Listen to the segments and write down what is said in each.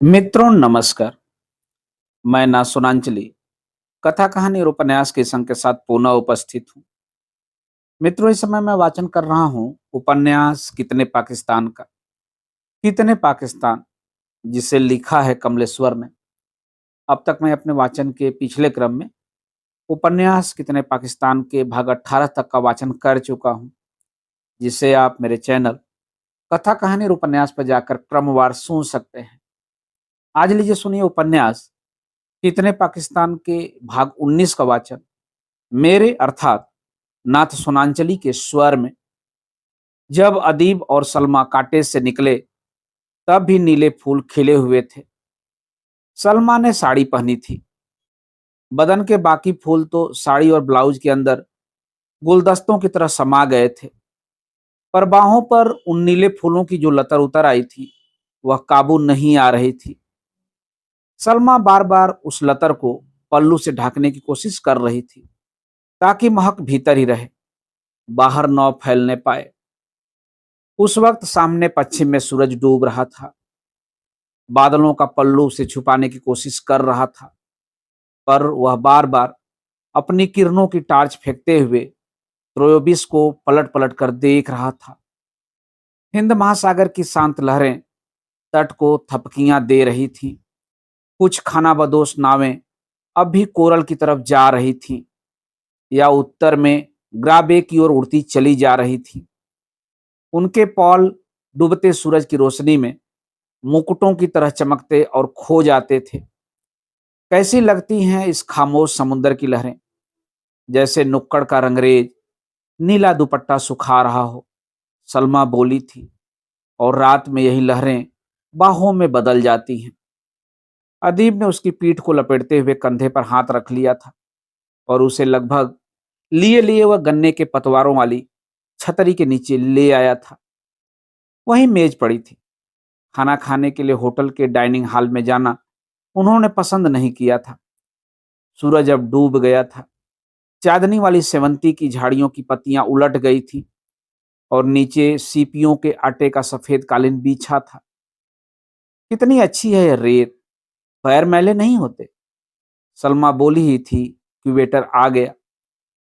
मित्रों नमस्कार। मैं ना सुनांजलि कथा कहानी और उपन्यास के संग के साथ पुनः उपस्थित हूँ। मित्रों इस समय मैं वाचन कर रहा हूँ उपन्यास कितने पाकिस्तान का। कितने पाकिस्तान जिसे लिखा है कमलेश्वर ने। अब तक मैं अपने वाचन के पिछले क्रम में उपन्यास कितने पाकिस्तान के भाग 18 तक का वाचन कर चुका हूँ, जिसे आप मेरे चैनल कथा कहानी और उपन्यास पर जाकर क्रमवार सुन सकते हैं। आज लीजिए सुनिए उपन्यास कितने पाकिस्तान के भाग 19 का वाचन मेरे अर्थात नाथ सुनांचली के स्वर में। जब अदीब और सलमा कांटे से निकले तब भी नीले फूल खिले हुए थे। सलमा ने साड़ी पहनी थी। बदन के बाकी फूल तो साड़ी और ब्लाउज के अंदर गुलदस्तों की तरह समा गए थे, पर बाहों पर उन नीले फूलों की जो लतर उतर आई थी वह काबू नहीं आ रही थी। सलमा बार बार उस लतर को पल्लू से ढकने की कोशिश कर रही थी ताकि महक भीतर ही रहे, बाहर न फैलने पाए। उस वक्त सामने पश्चिम में सूरज डूब रहा था। बादलों का पल्लू उसे छुपाने की कोशिश कर रहा था, पर वह बार बार अपनी किरणों की टार्च फेंकते हुए त्रयोबिस को पलट पलट कर देख रहा था। हिंद महासागर की शांत लहरें तट को थपकियां दे रही थीं। कुछ खानाबदोश नावें अब भी कोरल की तरफ जा रही थीं या उत्तर में ग्राबे की ओर उड़ती चली जा रही थीं। उनके पॉल डूबते सूरज की रोशनी में मुकुटों की तरह चमकते और खो जाते थे। कैसी लगती हैं इस खामोश समुद्र की लहरें, जैसे नुक्कड़ का रंगरेज नीला दुपट्टा सुखा रहा हो। सलमा बोली थी, और रात में यही लहरें बाहों में बदल जाती हैं। अदीब ने उसकी पीठ को लपेटते हुए कंधे पर हाथ रख लिया था और उसे लगभग लिए लिए वह गन्ने के पतवारों वाली छतरी के नीचे ले आया था। वहीं मेज पड़ी थी। खाना खाने के लिए होटल के डाइनिंग हॉल में जाना उन्होंने पसंद नहीं किया था। सूरज अब डूब गया था। चांदनी वाली सेवंती की झाड़ियों की पत्तियां उलट गई थी और नीचे सीपियों के आटे का सफेद कालीन बिछा था। कितनी अच्छी है यह रेत, पैर मैले नहीं होते। सलमा बोली ही थी कि वेटर आ गया।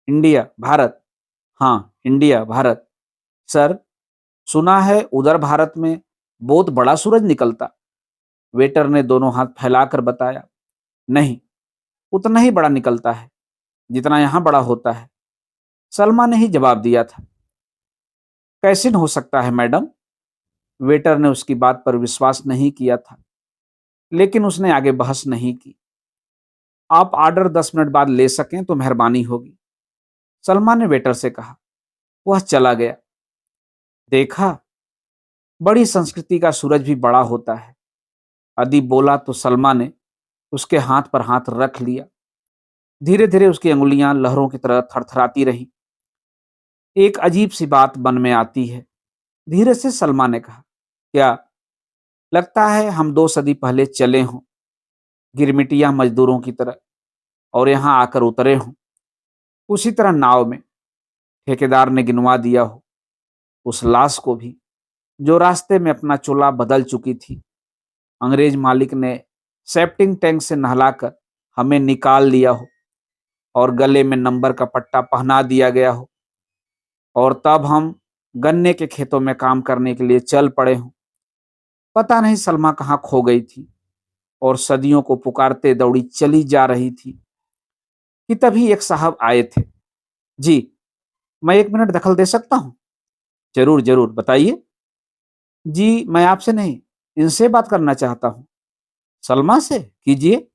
इंडिया भारत। हाँ, इंडिया भारत। सर, सुना है उधर भारत में बहुत बड़ा सूरज निकलता। वेटर ने दोनों हाथ फैलाकर बताया। नहीं, उतना ही बड़ा निकलता है जितना यहां बड़ा होता है, सलमा ने ही जवाब दिया था। कैसे हो सकता है मैडम? वेटर ने उसकी बात पर विश्वास नहीं किया था, लेकिन उसने आगे बहस नहीं की। आप ऑर्डर 10 मिनट बाद ले सकें तो मेहरबानी होगी, सलमा ने वेटर से कहा। वह चला गया। देखा, बड़ी संस्कृति का सूरज भी बड़ा होता है, अदीब बोला तो सलमा ने उसके हाथ पर हाथ रख लिया। धीरे धीरे उसकी अंगुलियां लहरों की तरह थरथराती रही। एक अजीब सी बात मन में आती है, धीरे से सलमा ने कहा। क्या? लगता है हम 2 सदी पहले चले हों, गिरमिटिया मजदूरों की तरह, और यहां आकर उतरे हों। उसी तरह नाव में ठेकेदार ने गिनवा दिया हो उस लाश को भी, जो रास्ते में अपना चोला बदल चुकी थी। अंग्रेज मालिक ने सेप्टिंग टैंक से नहलाकर हमें निकाल लिया हो और गले में नंबर का पट्टा पहना दिया गया हो, और तब हम गन्ने के खेतों में काम करने के लिए चल पड़े हों। पता नहीं सलमा कहाँ खो गई थी और सदियों को पुकारते दौड़ी चली जा रही थी कि तभी एक साहब आए थे। जी, मैं 1 मिनट दखल दे सकता हूँ? जरूर जरूर, बताइए। जी, मैं आपसे नहीं, इनसे बात करना चाहता हूँ। सलमा से? कीजिए।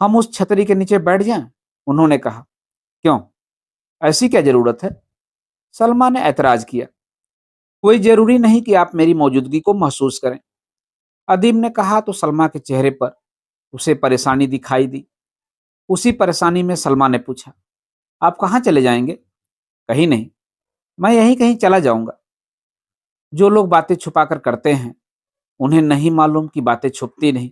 हम उस छतरी के नीचे बैठ जाएं? उन्होंने कहा। क्यों, ऐसी क्या जरूरत है? सलमा ने ऐतराज किया। कोई जरूरी नहीं कि आप मेरी मौजूदगी को महसूस करें, अदीब ने कहा तो सलमा के चेहरे पर उसे परेशानी दिखाई दी। उसी परेशानी में सलमा ने पूछा, आप कहाँ चले जाएंगे? कहीं नहीं, मैं यहीं कहीं चला जाऊंगा। जो लोग बातें छुपाकर करते हैं उन्हें नहीं मालूम कि बातें छुपती नहीं।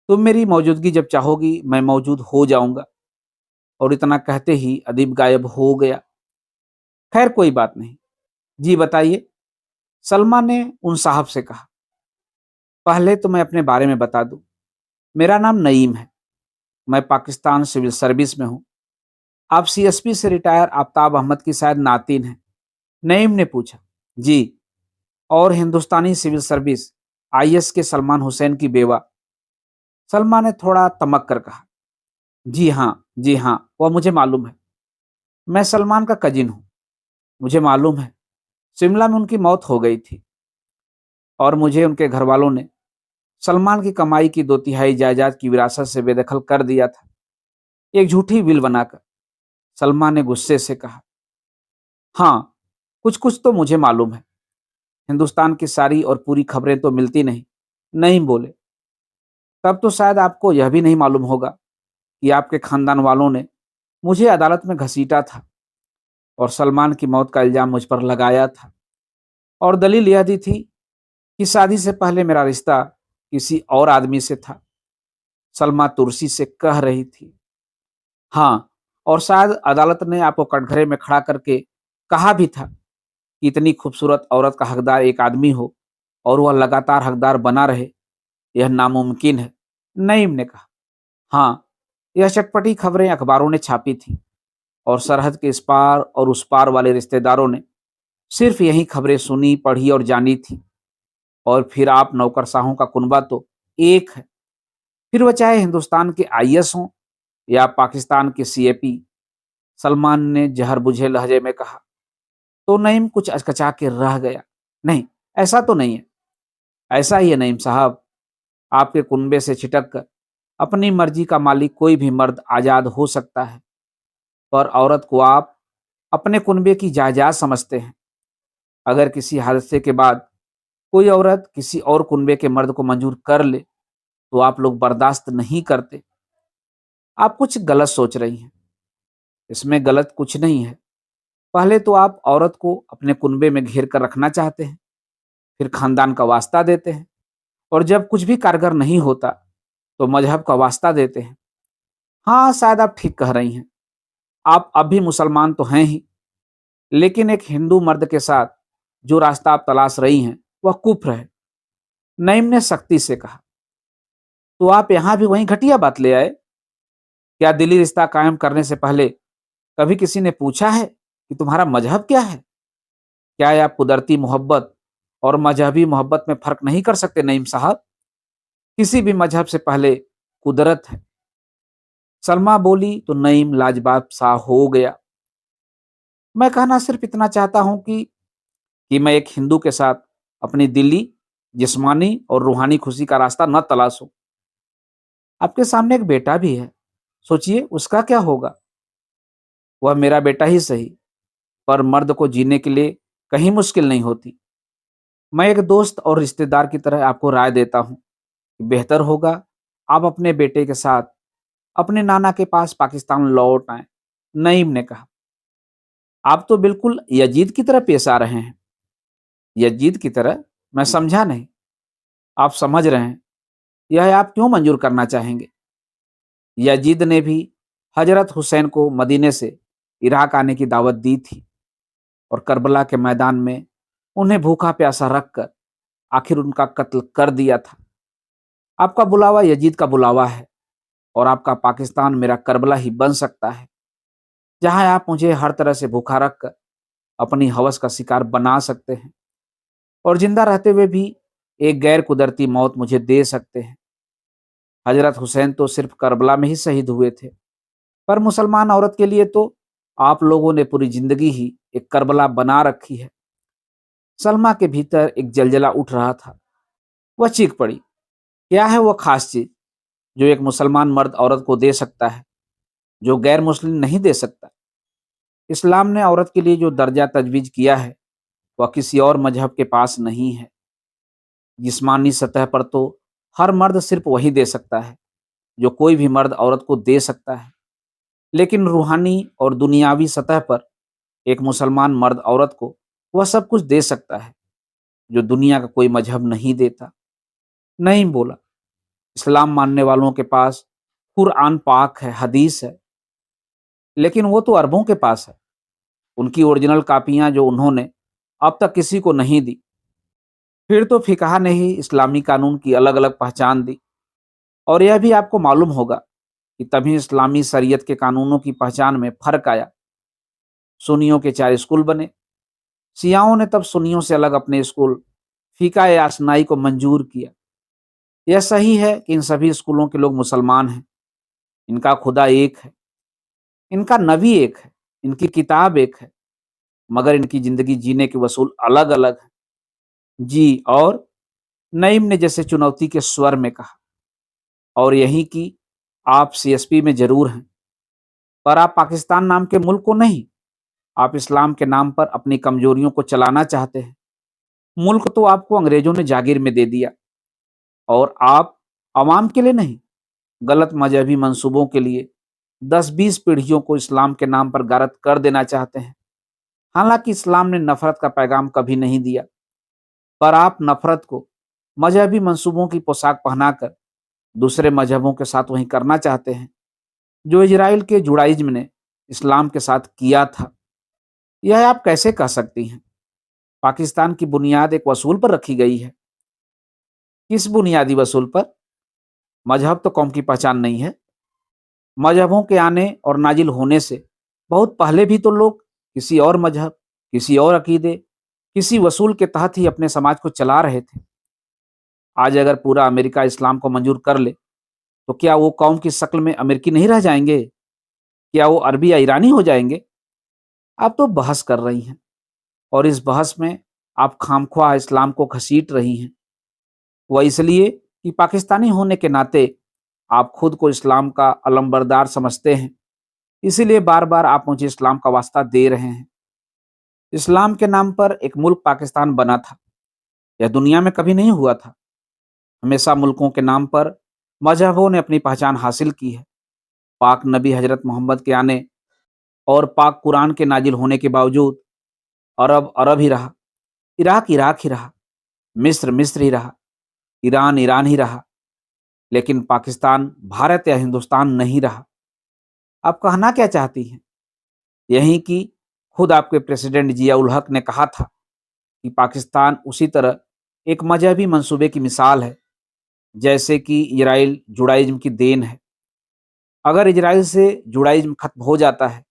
तुम मेरी मौजूदगी जब चाहोगी मैं मौजूद हो जाऊंगा। और इतना कहते ही अदीब गायब हो गया। खैर कोई बात नहीं, जी बताइए, सलमा ने उन साहब से कहा। पहले तो मैं अपने बारे में बता दूं। मेरा नाम नईम है। मैं पाकिस्तान सिविल सर्विस में हूं। आप सीएसपी से रिटायर आफ्ताब अहमद की शायद नातिन हैं। नईम ने पूछा। जी। और हिंदुस्तानी सिविल सर्विस आईएएस के सलमान हुसैन की बेवा। सलमा ने थोड़ा तमक कर कहा। जी हाँ, जी हाँ, वह मुझे मालूम है। मैं सलमान का कजिन हूँ। मुझे मालूम है, शिमला में उनकी मौत हो गई थी और मुझे उनके घर वालों ने सलमान की कमाई की 2/3 जायदाद की विरासत से बेदखल कर दिया था, एक झूठी विल बनाकर। सलमान ने गुस्से से कहा। हाँ, कुछ कुछ तो मुझे मालूम है। हिंदुस्तान की सारी और पूरी खबरें तो मिलती नहीं। नहीं बोले। तब तो शायद आपको यह भी नहीं मालूम होगा कि आपके खानदान वालों ने मुझे अदालत में घसीटा था और सलमान की मौत का इल्जाम मुझ पर लगाया था। और दलील यह दी थी कि शादी से पहले मेरा रिश्ता किसी और आदमी से था। सलमा तुरसी से कह रही थी। हाँ, और शायद अदालत ने आपको कटघरे में खड़ा करके कहा भी था कि इतनी खूबसूरत औरत का हकदार एक आदमी हो और वह लगातार हकदार बना रहे, यह नामुमकिन है। नईम ने कहा। हाँ, यह चटपटी खबरें अखबारों ने छापी थी और सरहद के इस पार और उस पार वाले रिश्तेदारों ने सिर्फ यही खबरें सुनी, पढ़ी और जानी थी। और फिर आप नौकरशाहों का कुनबा तो एक है, फिर वह चाहे हिंदुस्तान के आईएएस हों या पाकिस्तान के सीएपी। सलमान ने जहर बुझे लहजे में कहा। तो नईम कुछ अचकचा के रह गया। नहीं, ऐसा तो नहीं है। ऐसा ही है नईम साहब। आपके कुनबे से छिटक कर अपनी मर्जी का मालिक कोई भी मर्द आजाद हो सकता है, पर औरत को आप अपने कुनबे की जायदाद समझते हैं। अगर किसी हादसे के बाद कोई औरत किसी और कुनबे के मर्द को मंजूर कर ले तो आप लोग बर्दाश्त नहीं करते। आप कुछ गलत सोच रही हैं। इसमें गलत कुछ नहीं है। पहले तो आप औरत को अपने कुनबे में घेर कर रखना चाहते हैं, फिर खानदान का वास्ता देते हैं, और जब कुछ भी कारगर नहीं होता तो मजहब का वास्ता देते हैं। हाँ, शायद आप ठीक कह रही हैं। आप अब भी मुसलमान तो हैं ही, लेकिन एक हिंदू मर्द के साथ जो रास्ता आप तलाश रही हैं वह कुफ्र है। नईम ने सख्ती से कहा। तो आप यहां भी वही घटिया बात ले आए। क्या दिली रिश्ता कायम करने से पहले कभी किसी ने पूछा है कि तुम्हारा मजहब क्या है? क्या आप कुदरती मोहब्बत और मजहबी मोहब्बत में फर्क नहीं कर सकते नईम साहब? किसी भी मजहब से पहले कुदरत है। सलमा बोली तो नईम लाजवाब सा हो गया। मैं कहना सिर्फ इतना चाहता हूं कि मैं एक हिंदू के साथ अपनी दिली, जिस्मानी और रूहानी खुशी का रास्ता न तलाशूं। आपके सामने एक बेटा भी है। सोचिए उसका क्या होगा। वह मेरा बेटा ही सही, पर मर्द को जीने के लिए कहीं मुश्किल नहीं होती। मैं एक दोस्त और रिश्तेदार की तरह आपको राय देता हूं कि बेहतर होगा आप अपने बेटे के साथ अपने नाना के पास पाकिस्तान लौट आए। नईम ने कहा। आप तो बिल्कुल यजीद की तरह पेश आ रहे हैं। यजीद की तरह? मैं समझा नहीं। आप समझ रहे हैं। यह आप क्यों मंजूर करना चाहेंगे? यजीद ने भी हजरत हुसैन को मदीने से इराक आने की दावत दी थी और करबला के मैदान में उन्हें भूखा प्यासा रखकर आखिर उनका कत्ल कर दिया था। आपका बुलावा यजीद का बुलावा है और आपका पाकिस्तान मेरा करबला ही बन सकता है, जहां आप मुझे हर तरह से भूखा रखकर अपनी हवस का शिकार बना सकते हैं और जिंदा रहते हुए भी एक गैर कुदरती मौत मुझे दे सकते हैं। हजरत हुसैन तो सिर्फ करबला में ही शहीद हुए थे, पर मुसलमान औरत के लिए तो आप लोगों ने पूरी जिंदगी ही एक करबला बना रखी है। सलमा के भीतर एक जलजला उठ रहा था। वह चीख पड़ी। क्या है वह खास चीज जो एक मुसलमान मर्द औरत को दे सकता है, जो गैर मुस्लिम नहीं दे सकता? इस्लाम ने औरत के लिए जो दर्जा तजवीज किया है वह किसी और मजहब के पास नहीं है। जिस्मानी सतह पर तो हर मर्द सिर्फ वही दे सकता है जो कोई भी मर्द औरत को दे सकता है, लेकिन रूहानी और दुनियावी सतह पर एक मुसलमान मर्द औरत को वह सब कुछ दे सकता है जो दुनिया का कोई मजहब नहीं देता। नहीं बोला। इस्लाम मानने वालों के पास कुरआन पाक है, हदीस है, लेकिन वो तो अरबों के पास है। उनकी ओरिजिनल कापियां जो उन्होंने अब तक किसी को नहीं दी। फिर तो फिकहा ने ही इस्लामी कानून की अलग-अलग पहचान दी और यह भी आपको मालूम होगा कि तभी इस्लामी शरीयत के कानूनों की पहचान में फ़र्क आया। सुन्नियों के 4 स्कूल बने। शियाओं ने तब सुन्नियों से अलग अपने स्कूल फ़िक़्ह-ए-अशनाई को मंजूर किया। यह सही है कि इन सभी स्कूलों के लोग मुसलमान हैं, इनका खुदा एक है, इनका नबी एक है, इनकी किताब एक है, मगर इनकी ज़िंदगी जीने के उसूल अलग-अलग हैं। जी, और नईम ने जैसे चुनौती के स्वर में कहा, और यही कि आप सीएसपी में ज़रूर हैं, पर आप पाकिस्तान नाम के मुल्क को नहीं, आप इस्लाम के नाम पर अपनी कमज़ोरियों को चलाना चाहते हैं। मुल्क तो आपको अंग्रेज़ों ने जागीर में दे दिया और आप अवाम के लिए नहीं, गलत मज़हबी मंसूबों के लिए 10-20 पीढ़ियों को इस्लाम के नाम पर गारत कर देना चाहते हैं। हालाँकि इस्लाम ने नफ़रत का पैगाम कभी नहीं दिया, पर आप नफ़रत को मज़हबी मंसूबों की पोशाक पहनाकर दूसरे मज़हबों के साथ वही करना चाहते हैं, जो इज़राइल के जुडाइज़्म ने इस्लाम के साथ किया था। यह आप कैसे कह सकती हैं? पाकिस्तान की बुनियाद एक वसूल पर रखी गई है। किस बुनियादी वसूल पर? मज़हब तो कौम की पहचान नहीं है। मज़हबों के आने और नाज़िल होने से बहुत पहले भी तो लोग किसी और मज़हब, किसी और अकीदे, किसी वसूल के तहत ही अपने समाज को चला रहे थे। आज अगर पूरा अमेरिका इस्लाम को मंजूर कर ले, तो क्या वो कौम की शक्ल में अमेरिकी नहीं रह जाएँगे? क्या वो अरबी या ईरानी हो जाएँगे? आप तो बहस कर रही हैं और इस बहस में आप खामख्वाह इस्लाम को घसीट रही हैं। वह इसलिए कि पाकिस्तानी होने के नाते आप खुद को इस्लाम का अलमबरदार समझते हैं, इसीलिए बार-बार आप मुझे इस्लाम का वास्ता दे रहे हैं। इस्लाम के नाम पर एक मुल्क पाकिस्तान बना था, यह दुनिया में कभी नहीं हुआ था। हमेशा मुल्कों के नाम पर मज़हबों ने अपनी पहचान हासिल की है। पाक नबी हज़रत मोहम्मद के आने और पाक कुरान के नाज़िल होने के बावजूद अरब, अरब ही रहा, इराक, इराक ही रहा, मिस्र, मिस्र ही रहा, ईरान, ईरान ही रहा, लेकिन पाकिस्तान भारत या हिंदुस्तान नहीं रहा। आप कहना क्या चाहती हैं? यही कि खुद आपके प्रेसिडेंट जिया उल हक ने कहा था कि पाकिस्तान उसी तरह एक मज़हबी मंसूबे की मिसाल है, जैसे कि इज़राइल जुडाइज़्म की देन है। अगर इज़राइल से जुडाइज़्म खत्म हो जाता है,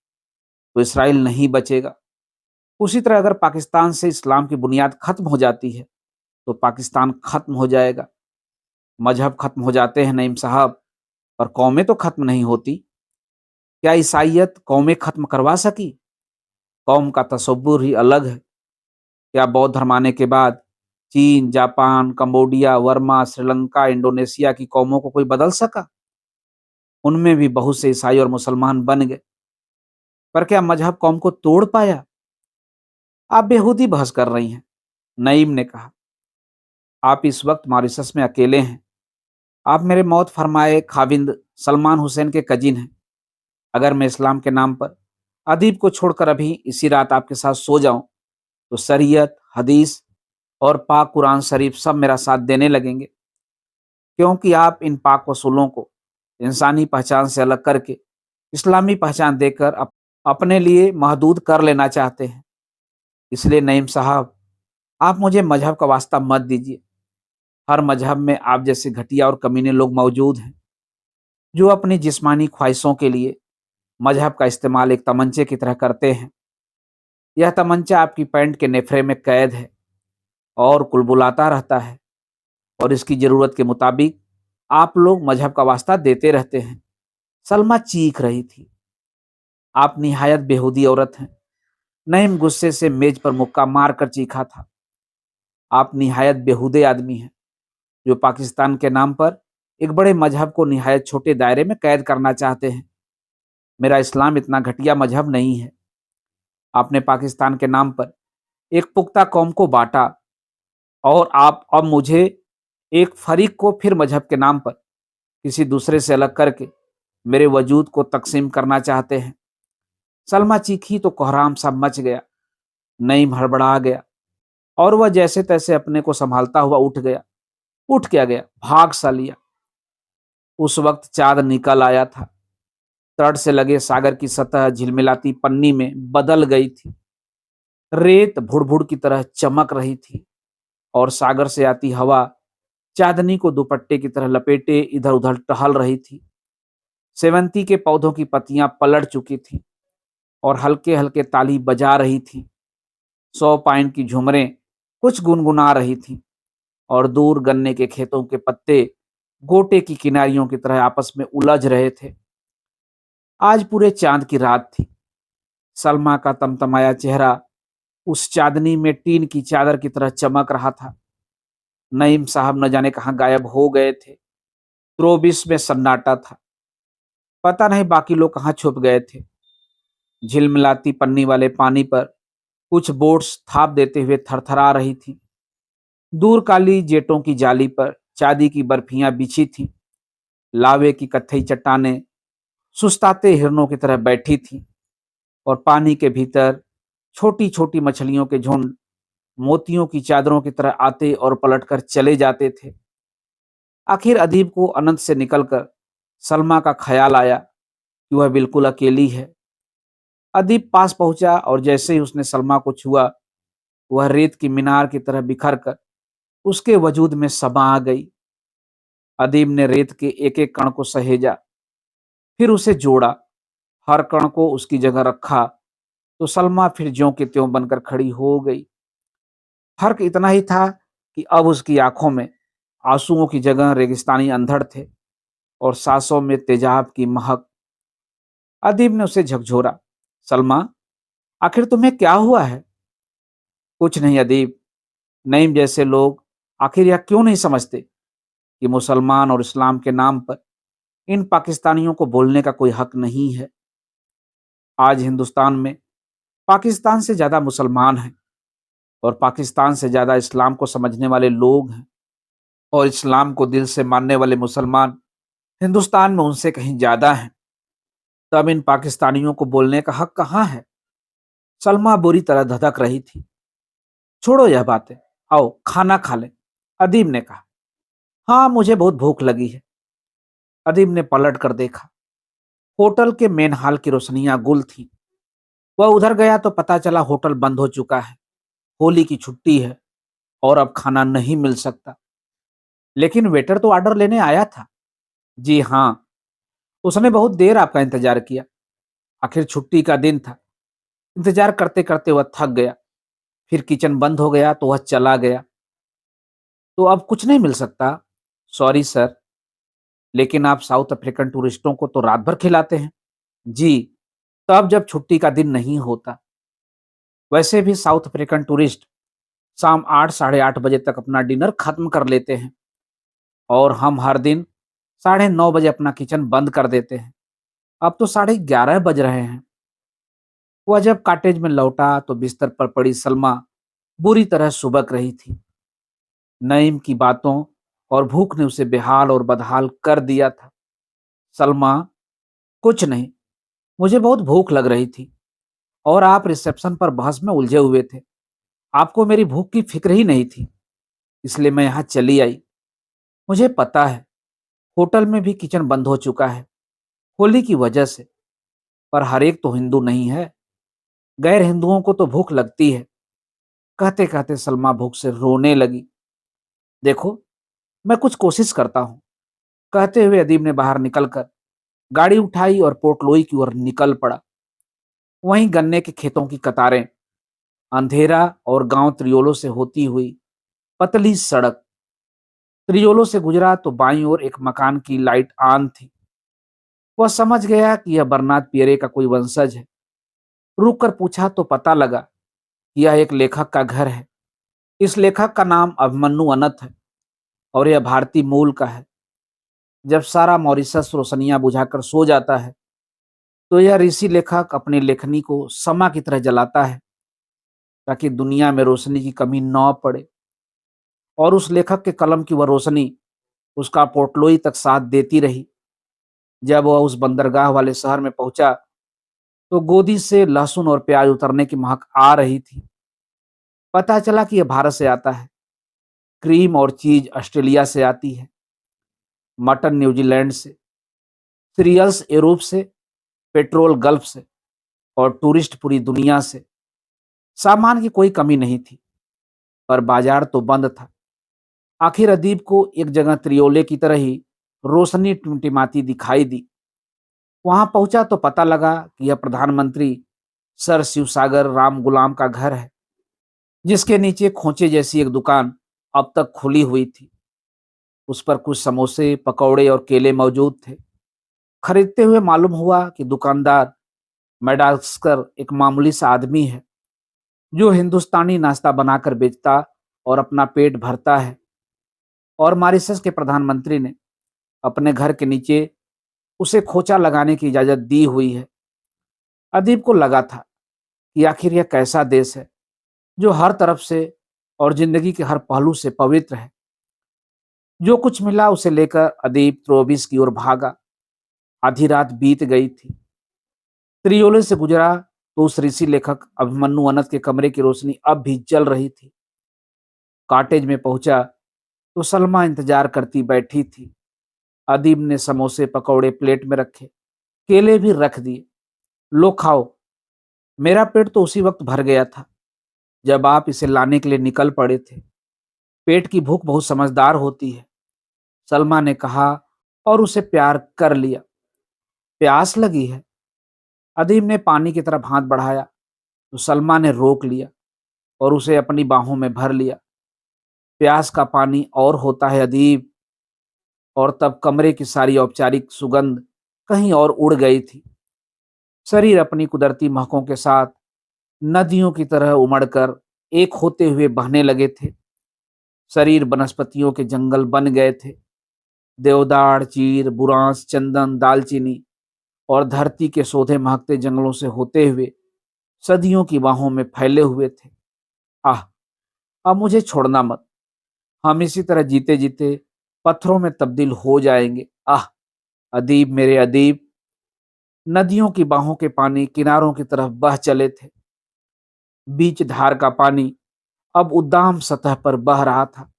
तो इसराइल नहीं बचेगा। उसी तरह अगर पाकिस्तान से इस्लाम की बुनियाद खत्म हो जाती है, तो पाकिस्तान खत्म हो जाएगा। मज़हब खत्म हो जाते हैं नईम साहब, पर कौमें तो खत्म नहीं होती। क्या ईसाइयत कौमें खत्म करवा सकी? कौम का तसव्वुर ही अलग है। क्या बौद्ध धर्म आने के बाद चीन, Japan, Cambodia, Burma, Sri Lanka, Indonesia की कौमों को कोई बदल सका? उनमें भी बहुत से ईसाई और मुसलमान बन गए, पर क्या मज़हब कौम को तोड़ पाया? आप बेहूदी बहस कर रही हैं। नईम ने कहा, आप इस वक्त मॉरिशस में अकेले हैं। आप मेरे मौत फरमाए खाविंद सलमान हुसैन के कजिन हैं। अगर मैं इस्लाम के नाम पर अदीब को छोड़कर अभी इसी रात आपके साथ सो जाऊं, तो शरीयत, हदीस और पाक कुरान शरीफ सब मेरा साथ देने लगेंगे, क्योंकि आप इन पाक वसूलों को इंसानी पहचान से अलग करके इस्लामी पहचान देकर अपने लिए महदूद कर लेना चाहते हैं। इसलिए नईम साहब, आप मुझे मजहब का वास्ता मत दीजिए। हर मजहब में आप जैसे घटिया और कमीने लोग मौजूद हैं, जो अपनी जिस्मानी ख्वाहिशों के लिए मजहब का इस्तेमाल एक तमंचे की तरह करते हैं। यह तमंचा आपकी पैंट के नेफरे में कैद है और कुलबुलाता रहता है, और इसकी ज़रूरत के मुताबिक आप लोग मजहब का वास्ता देते रहते हैं। सलमा चीख रही थी। आप निहायत बेहूदी औरत हैं। नईम गुस्से से मेज पर मुक्का मारकर चीखा था। आप निहायत बेहूदे आदमी हैं, जो पाकिस्तान के नाम पर एक बड़े मजहब को निहायत छोटे दायरे में कैद करना चाहते हैं। मेरा इस्लाम इतना घटिया मजहब नहीं है। आपने पाकिस्तान के नाम पर एक पुख्ता कौम को बांटा, और आप अब मुझे एक फरीक को फिर मजहब के नाम पर किसी दूसरे से अलग करके मेरे वजूद को तकसीम करना चाहते हैं। सलमा चीखी तो कोहराम सा मच गया। नईम हड़बड़ा गया और वह जैसे तैसे अपने को संभालता हुआ उठ गया। उठ क्या गया, भाग सा लिया। उस वक्त चाँद निकल आया था। तट से लगे सागर की सतह झिलमिलाती पन्नी में बदल गई थी। रेत भुड़-भुड़ की तरह चमक रही थी। और सागर से आती हवा चांदनी को दुपट्टे की तरह लपेटे इधर उधर टहल रही थी। सेवंती के पौधों की पत्तियां पलट चुकी थीं और हल्के हल्के ताली बजा रही थी। सौ पाइन की झुमरें कुछ गुनगुना रही थीं और दूर गन्ने के खेतों के पत्ते गोटे की किनारियों की तरह आपस में उलझ रहे थे। आज पूरे चांद की रात थी। सलमा का तमतमाया चेहरा उस चांदनी में टीन की चादर की तरह चमक रहा था। नईम साहब न जाने कहाँ गायब हो गए थे। त्रोबिस में सन्नाटा था। पता नहीं बाकी लोग कहाँ छुप गए थे। झिलमिलाती पन्नी वाले पानी पर कुछ बोट्स थाप देते हुए थरथरा रही थी। दूर काली जेटों की जाली पर चांदी की बर्फियां बिछी थीं। लावे की कत्थई चट्टानें सुस्ताते हिरणों की तरह बैठी थीं और पानी के भीतर छोटी छोटी मछलियों के झुंड मोतियों की चादरों की तरह आते और पलटकर चले जाते थे। आखिर अदीब को अनंत से निकलकर सलमा का ख्याल आया कि वह बिल्कुल अकेली है। अदीब पास पहुंचा और जैसे ही उसने सलमा को छुआ, वह रेत की मीनार की तरह बिखर कर उसके वजूद में समा गई। अदीब ने रेत के एक एक कण को सहेजा, फिर उसे जोड़ा, हर कण को उसकी जगह रखा, तो सलमा फिर ज्यों के त्यों बनकर खड़ी हो गई। फर्क इतना ही था कि अब उसकी आंखों में आंसुओं की जगह रेगिस्तानी अंधड़ थे और सांसों में तेजाब की महक। अदीब ने उसे झकझोरा, सलमा, आखिर तुम्हें क्या हुआ है? कुछ नहीं अदीब। नईम जैसे लोग आखिर यह क्यों नहीं समझते कि मुसलमान और इस्लाम के नाम पर इन पाकिस्तानियों को बोलने का कोई हक नहीं है। आज हिंदुस्तान में पाकिस्तान से ज्यादा मुसलमान हैं और पाकिस्तान से ज्यादा इस्लाम को समझने वाले लोग हैं और इस्लाम को दिल से मानने वाले मुसलमान हिंदुस्तान में उनसे कहीं ज्यादा हैं। तब इन पाकिस्तानियों को बोलने का हक कहाँ है? सलमा बुरी तरह धधक रही थी। छोड़ो यह बातें, आओ खाना खा लें, अदीब ने कहा। हाँ, मुझे बहुत भूख लगी है। अदीब ने पलट कर देखा। होटल के मेन हॉल की रोशनियां गुल थी। वह उधर गया तो पता चला होटल बंद हो चुका है। होली की छुट्टी है और अब खाना नहीं मिल सकता। लेकिन वेटर तो ऑर्डर लेने आया था। जी हाँ, उसने बहुत देर आपका इंतजार किया। आखिर छुट्टी का दिन था। इंतजार करते करते वह थक गया। फिर किचन बंद हो गया तो वह चला गया। तो अब कुछ नहीं मिल सकता? सॉरी सर, लेकिन आप साउथ अफ्रीकन टूरिस्टों को तो रात भर खिलाते हैं। जी, तब जब छुट्टी का दिन नहीं होता। वैसे भी साउथ अफ्रीकन टूरिस्ट शाम 8 साढ़े 8 बजे तक अपना डिनर खत्म कर लेते हैं और हम हर दिन साढ़े 9 बजे अपना किचन बंद कर देते हैं। अब तो साढ़े 11 बज रहे हैं। वह जब कॉटेज में लौटा तो बिस्तर पर पड़ी सलमा बुरी तरह सुबक रही थी। नईम की बातों और भूख ने उसे बेहाल और बदहाल कर दिया था। सलमा, कुछ नहीं, मुझे बहुत भूख लग रही थी और आप रिसेप्शन पर बहस में उलझे हुए थे। आपको मेरी भूख की फिक्र ही नहीं थी, इसलिए मैं यहाँ चली आई। मुझे पता है होटल में भी किचन बंद हो चुका है होली की वजह से, पर हर एक तो हिंदू नहीं है। गैर हिंदुओं को तो भूख लगती है। कहते कहते सलमा भूख से रोने लगी। देखो, मैं कुछ कोशिश करता हूँ, कहते हुए अदीब ने बाहर निकलकर गाड़ी उठाई और पोर्टलोई की ओर निकल पड़ा। वहीं गन्ने के खेतों की कतारें, अंधेरा और गांव त्रियोलो से होती हुई पतली सड़क। त्रियोलो से गुजरा तो बाईं ओर एक मकान की लाइट ऑन थी। वह समझ गया कि यह बरनाथ पियरे का कोई वंशज है। रुक कर पूछा तो पता लगा कि यह एक लेखक का घर है। इस लेखक का नाम अभिमन्यु अनंत है और यह भारतीय मूल का है। जब सारा मॉरिशस रोशनियां बुझाकर सो जाता है तो यह ऋषि लेखक अपनी लेखनी को समा की तरह जलाता है ताकि दुनिया में रोशनी की कमी न पड़े। और उस लेखक के कलम की वह रोशनी उसका पोर्टलोई तक साथ देती रही। जब वह उस बंदरगाह वाले शहर में पहुंचा तो गोदी से लहसुन और प्याज उतरने की महक आ रही थी। पता चला कि यह भारत से आता है। क्रीम और चीज ऑस्ट्रेलिया से आती है, मटन न्यूजीलैंड से, सीरियल्स यूरोप से, पेट्रोल गल्फ से और टूरिस्ट पूरी दुनिया से। सामान की कोई कमी नहीं थी। पर बाजार तो बंद था। आखिर अदीब को एक जगह त्रियोले की तरह ही रोशनी टिमटिमाती दिखाई दी। वहां पहुंचा तो पता लगा कि यह प्रधानमंत्री सर शिवसागर राम गुलाम का घर है, जिसके नीचे खोचे जैसी एक दुकान अब तक खुली हुई थी। उस पर कुछ समोसे, पकौड़े और केले मौजूद थे। खरीदते हुए मालूम हुआ कि दुकानदार मेडास्कर एक मामूली सा आदमी है, जो हिंदुस्तानी नाश्ता बनाकर बेचता और अपना पेट भरता है। और मॉरिशस के प्रधानमंत्री ने अपने घर के नीचे उसे खोचा लगाने की इजाजत दी हुई है। अदीब को लगा था कि आखिर यह कैसा देश है जो हर तरफ से और जिंदगी के हर पहलू से पवित्र है। जो कुछ मिला उसे लेकर अदीब त्रोबिस की ओर भागा। आधी रात बीत गई थी। त्रियोले से गुजरा तो उस ऋषि लेखक अभिमन्यु अनंत के कमरे की रोशनी अब भी जल रही थी। कॉटेज में पहुंचा तो सलमा इंतजार करती बैठी थी। अदीब ने समोसे पकौड़े प्लेट में रखे, केले भी रख दिए। लो खाओ। मेरा पेट तो उसी वक्त भर गया था जब आप इसे लाने के लिए निकल पड़े थे। पेट की भूख बहुत समझदार होती है, सलमा ने कहा और उसे प्यार कर लिया। प्यास लगी है? अदीब ने पानी की तरफ हाथ बढ़ाया तो सलमा ने रोक लिया और उसे अपनी बाहों में भर लिया। प्यास का पानी और होता है अदीब। और तब कमरे की सारी औपचारिक सुगंध कहीं और उड़ गई थी। शरीर अपनी कुदरती महकों के साथ नदियों की तरह उमड़कर एक होते हुए बहने लगे थे। शरीर वनस्पतियों के जंगल बन गए थे। देवदार, चीर, बुरांस, चंदन, दालचीनी और धरती के सौधे महकते जंगलों से होते हुए सदियों की बाहों में फैले हुए थे। आह, अब मुझे छोड़ना मत। हम इसी तरह जीते जीते पत्थरों में तब्दील हो जाएंगे। आह अदीब, मेरे अदीब। नदियों की बाहों के पानी किनारों की तरफ बह चले थे। बीच धार का पानी अब उद्दाम सतह पर बह रहा था।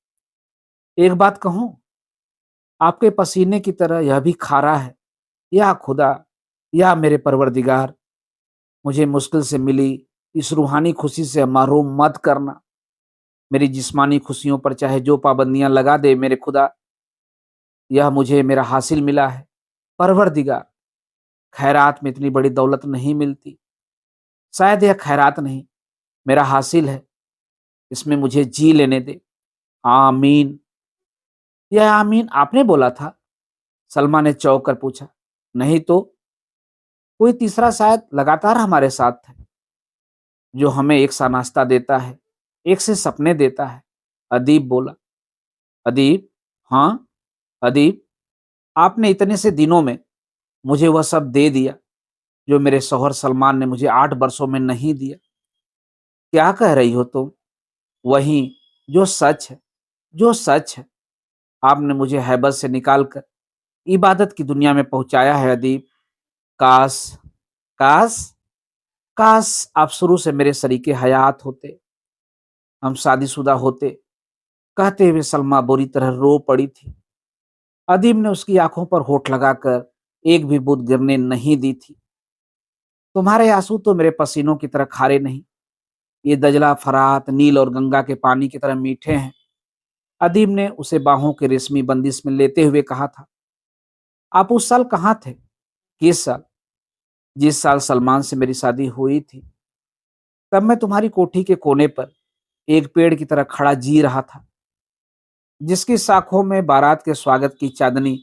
एक बात कहूं, आपके पसीने की तरह यह भी खारा है। या खुदा, या मेरे परवरदिगार, मुझे मुश्किल से मिली इस रूहानी खुशी से महरूम मत करना। मेरी जिस्मानी खुशियों पर चाहे जो पाबंदियां लगा दे मेरे खुदा, यह मुझे मेरा हासिल मिला है। परवरदिगार, खैरात में इतनी बड़ी दौलत नहीं मिलती। शायद यह खैरात नहीं, मेरा हासिल है। इसमें मुझे जी लेने दे। आमीन। यह आमीन आपने बोला था? सलमा ने चौंक कर पूछा। नहीं तो कोई तीसरा शायद लगातार हमारे साथ है, जो हमें एक सा नाश्ता देता है, एक से सपने देता है। अदीब बोला। अदीब? हाँ अदीब, आपने इतने से दिनों में मुझे वह सब दे दिया जो मेरे शौहर सलमान ने मुझे 8 वर्षों में नहीं दिया। क्या कह रही हो तुम? वही जो सच है, जो सच है। आपने मुझे हैबत से निकालकर इबादत की दुनिया में पहुंचाया है अदीब। काश, काश, काश आप शुरू से मेरे शरीके हयात होते, हम शादीशुदा होते। कहते हुए सलमा बुरी तरह रो पड़ी थी। अदीब ने उसकी आंखों पर होठ लगाकर एक भी बूंद गिरने नहीं दी थी। तुम्हारे आंसू तो मेरे पसीनों की तरह खारे नहीं, ये दजला, फरात, नील और गंगा के पानी की तरह मीठे हैं। अदीब ने उसे बाहों की रेशमी बंदिश में लेते हुए कहा था। आप उस साल कहाँ थे? किस साल? जिस साल सलमान से मेरी शादी हुई थी। तब मैं तुम्हारी कोठी के कोने पर एक पेड़ की तरह खड़ा जी रहा था, जिसकी शाखों में बारात के स्वागत की चांदनी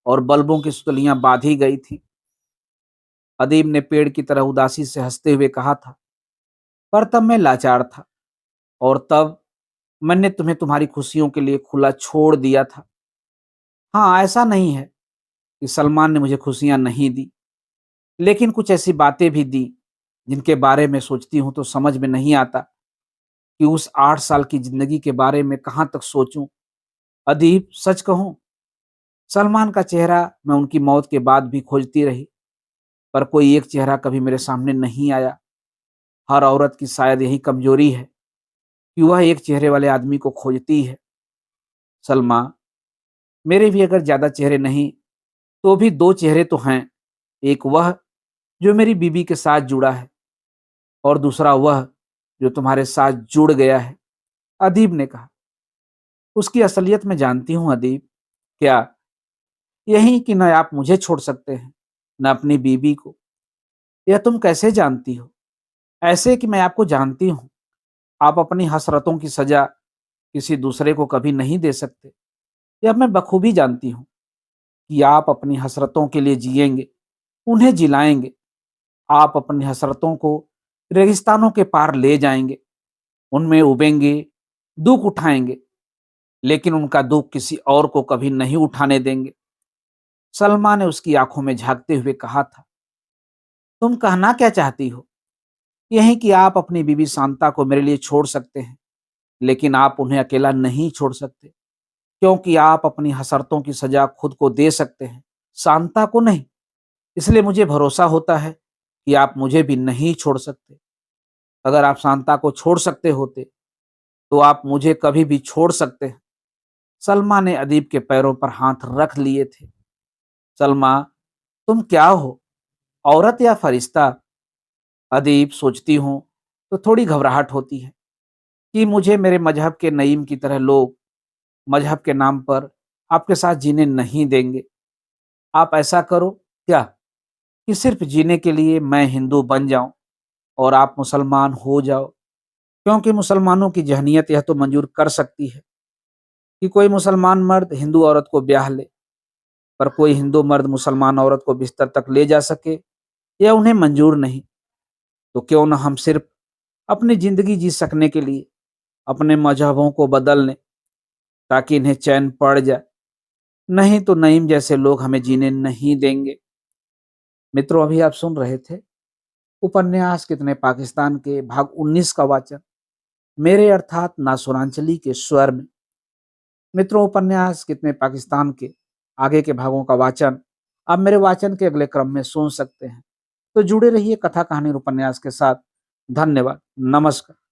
और बल्बों की सुतलियां बांधी गई थी। अदीब ने पेड़ की तरह उदासी से हंसते हुए कहा था। पर तब मैं लाचार था, और तब मैंने तुम्हें तुम्हारी खुशियों के लिए खुला छोड़ दिया था। हाँ, ऐसा नहीं है कि सलमान ने मुझे खुशियां नहीं दी, लेकिन कुछ ऐसी बातें भी दी जिनके बारे में सोचती हूं तो समझ में नहीं आता कि उस 8 साल की जिंदगी के बारे में कहाँ तक सोचूं। अदीब, सच कहूं, सलमान का चेहरा मैं उनकी मौत के बाद भी खोजती रही, पर कोई एक चेहरा कभी मेरे सामने नहीं आया। हर औरत की शायद यही कमजोरी है कि वह एक चेहरे वाले आदमी को खोजती है। सलमा, मेरे भी अगर ज्यादा चेहरे नहीं तो भी 2 चेहरे तो हैं। एक वह जो मेरी बीबी के साथ जुड़ा है, और दूसरा वह जो तुम्हारे साथ जुड़ गया है। अदीब ने कहा। उसकी असलियत मैं जानती हूँ अदीब। क्या? यही कि न आप मुझे छोड़ सकते हैं, न अपनी बीबी को। यह तुम कैसे जानती हो? ऐसे कि मैं आपको जानती हूँ। आप अपनी हसरतों की सजा किसी दूसरे को कभी नहीं दे सकते। यह मैं बखूबी जानती हूँ कि आप अपनी हसरतों के लिए जिएंगे, उन्हें जिलाएंगे। आप अपनी हसरतों को रेगिस्तानों के पार ले जाएंगे, उनमें उबेंगे, दुख उठाएंगे, लेकिन उनका दुख किसी और को कभी नहीं उठाने देंगे। सलमा ने उसकी आंखों में झांकते हुए कहा था, तुम कहना क्या चाहती हो? यही कि आप अपनी बीवी शांता को मेरे लिए छोड़ सकते हैं, लेकिन आप उन्हें अकेला नहीं छोड़ सकते, क्योंकि आप अपनी हसरतों की सजा खुद को दे सकते हैं, शांता को नहीं। इसलिए मुझे भरोसा होता है कि आप मुझे भी नहीं छोड़ सकते। अगर आप शांता को छोड़ सकते होते, तो आप मुझे कभी भी छोड़ सकते हैं। सलमा ने अदीब के पैरों पर हाथ रख लिए थे। सलमा, तुम क्या हो, औरत या फरिश्ता? अदीब, सोचती हूँ तो थोड़ी घबराहट होती है कि मुझे मेरे मजहब के नईम की तरह लोग मजहब के नाम पर आपके साथ जीने नहीं देंगे। आप ऐसा करो क्या कि सिर्फ जीने के लिए मैं हिंदू बन जाऊं और आप मुसलमान हो जाओ, क्योंकि मुसलमानों की जहनीत यह तो मंजूर कर सकती है कि कोई मुसलमान मर्द हिंदू औरत को ब्याह ले, पर कोई हिंदू मर्द मुसलमान औरत को बिस्तर तक ले जा सके, यह उन्हें मंजूर नहीं। तो क्यों न हम सिर्फ अपनी जिंदगी जी सकने के लिए अपने मजहबों को बदल लें, ताकि इन्हें चैन पड़ जाए। नहीं तो नईम जैसे लोग हमें जीने नहीं देंगे। मित्रों, अभी आप सुन रहे थे उपन्यास कितने पाकिस्तान के भाग 19 का वाचन मेरे अर्थात नासुरांचली के स्वर में। मित्रों, उपन्यास कितने पाकिस्तान के आगे के भागों का वाचन आप मेरे वाचन के अगले क्रम में सुन सकते हैं। तो जुड़े रहिए कथा कहानी और उपन्यास के साथ। धन्यवाद। नमस्कार।